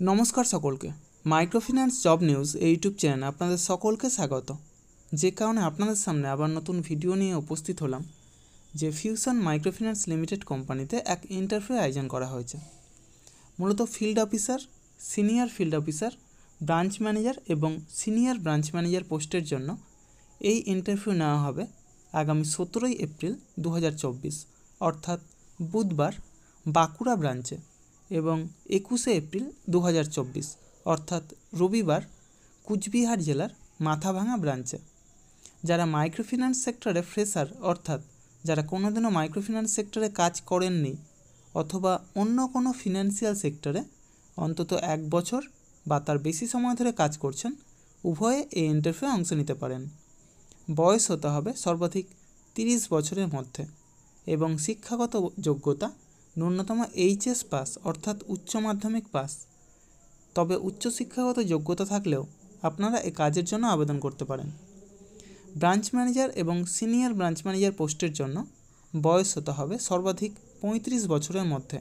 নমস্কার সকলকে, microfinance job news YouTube চ্যানেলে আপনাদের সকলকে স্বাগত। যে কারণে আপনাদের সামনে আবার নতুন ভিডিও নিয়ে উপস্থিত হলাম যে ফিউশন মাইক্রোফিন্যান্স লিমিটেড কোম্পানিতে এক ইন্টারভিউ আয়োজন করা হয়েছে। মূলত field officer, senior field officer, branch manager এবং সিনিয়র ব্রাঞ্চ ম্যানেজার পোস্টের জন্য এই ইন্টারভিউ নেওয়া হবে আগামী 17 এপ্রিল 2024 অর্থাৎ বুধবার বাঁকুড়া ব্রাঞ্চে এবং 21 এপ্রিল 2024 অর্থাৎ রবিবার কুচবিহার জেলার মাথাভাঙা ব্রাঞ্চে। যারা মাইক্রোফিন্যান্স সেক্টরে ফ্রেশার অর্থাৎ যারা কোনোদিনও মাইক্রোফিন্যান্স সেক্টরে কাজ করেননি অথবা অন্য কোনো ফিনান্সিয়াল সেক্টরে অন্তত 1 বছর বা তার বেশি সময় ধরে কাজ করছেন, উভয়ে এই ইন্টারভিউয়ে অংশ নিতে পারেন। বয়স হতে হবে সর্বাধিক 30 বছরের মধ্যে এবং শিক্ষাগত যোগ্যতা ন্যূনতম এইচএস পাস অর্থাৎ উচ্চ মাধ্যমিক পাস। তবে উচ্চশিক্ষাগত যোগ্যতা থাকলেও আপনারা এই কাজের জন্য আবেদন করতে পারেন। ব্রাঞ্চ ম্যানেজার এবং সিনিয়র ব্রাঞ্চ ম্যানেজার পোস্টের জন্য বয়স হতে হবে সর্বাধিক 35 বছরের মধ্যে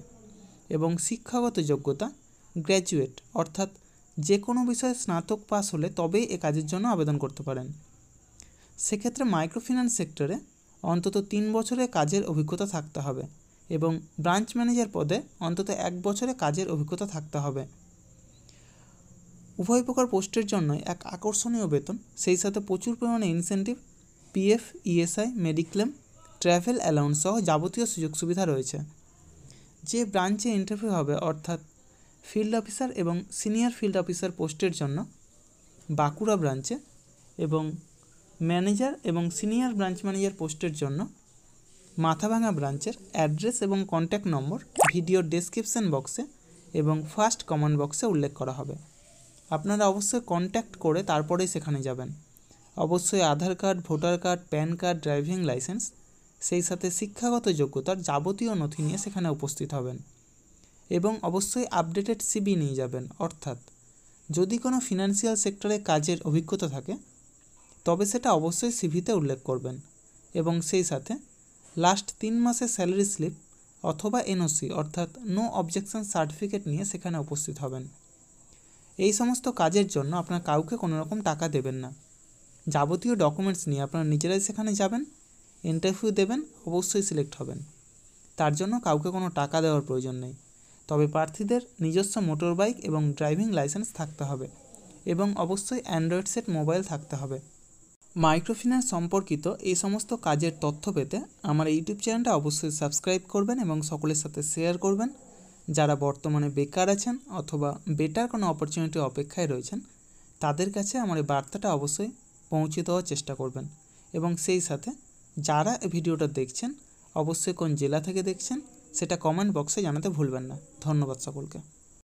এবং শিক্ষাগত যোগ্যতা গ্র্যাজুয়েট অর্থাৎ যে কোনো বিষয়ে স্নাতক পাস হলে তবেই এ কাজের জন্য আবেদন করতে পারেন। সেক্ষেত্রে মাইক্রোফিন্যান্স সেক্টরে অন্তত 3 বছরের কাজের অভিজ্ঞতা থাকতে হবে এবং ব্রাঞ্চ ম্যানেজার পদে অন্তত 1 বছরের কাজের অভিজ্ঞতা থাকতে হবে। উভয় প্রকার পোস্টের জন্যই এক আকর্ষণীয় বেতন, সেই সাথে প্রচুর পরিমাণে incentive, PF, ESI, mediclaim, travel allowance সহ যাবতীয় সুযোগ সুবিধা রয়েছে। যে ব্রাঞ্চে ইন্টারভিউ হবে অর্থাৎ ফিল্ড অফিসার এবং সিনিয়র ফিল্ড অফিসার পোস্টের জন্য বাঁকুড়া ব্রাঞ্চে এবং ম্যানেজার এবং সিনিয়র ব্রাঞ্চ ম্যানেজার পোস্টের জন্য মাথাভাঙা ব্রাঞ্চের অ্যাড্রেস এবং কন্ট্যাক্ট নম্বর ভিডিওর ডেসক্রিপশন বক্সে এবং ফার্স্ট কমেন্ট বক্সে উল্লেখ করা হবে। আপনারা অবশ্যই কন্ট্যাক্ট করে তারপরেই সেখানে যাবেন। অবশ্যই Aadhaar card, voter card, PAN card, driving licence, সেই সাথে শিক্ষাগত যোগ্যতার যাবতীয় নথি নিয়ে সেখানে উপস্থিত হবেন এবং অবশ্যই আপডেটেড সিভি নিয়ে যাবেন। অর্থাৎ যদি কোনো ফিনান্সিয়াল সেক্টরে কাজের অভিজ্ঞতা থাকে তবে সেটা অবশ্যই সিভিতে উল্লেখ করবেন এবং সেই সাথে লাস্ট 3 মাসের স্যালারি স্লিপ অথবা এনওসি অর্থাৎ নো অবজেকশন সার্টিফিকেট নিয়ে সেখানে উপস্থিত হবেন। এই সমস্ত কাজের জন্য আপনার কাউকে কোনো রকম টাকা দেবেন না। যাবতীয় ডকুমেন্টস নিয়ে আপনারা নিজেরাই সেখানে যাবেন, ইন্টারভিউ দেবেন, অবশ্যই সিলেক্ট হবেন। তার জন্য কাউকে কোনো টাকা দেওয়ার প্রয়োজন নেই। তবে প্রার্থীদের নিজস্ব মোটর বাইক এবং ড্রাইভিং লাইসেন্স থাকতে হবে এবং অবশ্যই অ্যান্ড্রয়েড সেট মোবাইল থাকতে হবে। মাইক্রোফিন্যান্স সম্পর্কিত এই সমস্ত কাজের তথ্য পেতে আমার ইউটিউব চ্যানেলটা অবশ্যই সাবস্ক্রাইব করবেন এবং সকলের সাথে শেয়ার করবেন। যারা বর্তমানে বেকার আছেন অথবা বেটার কোনো অপরচুনিটি অপেক্ষায় রয়েছেন তাদের কাছে আমার এই বার্তাটা অবশ্যই পৌঁছে দেওয়ার চেষ্টা করবেন এবং সেই সাথে যারা এই ভিডিওটা দেখছেন অবশ্যই কোন জেলা থেকে দেখছেন সেটা কমেন্ট বক্সে জানাতে ভুলবেন না। ধন্যবাদ সকলকে।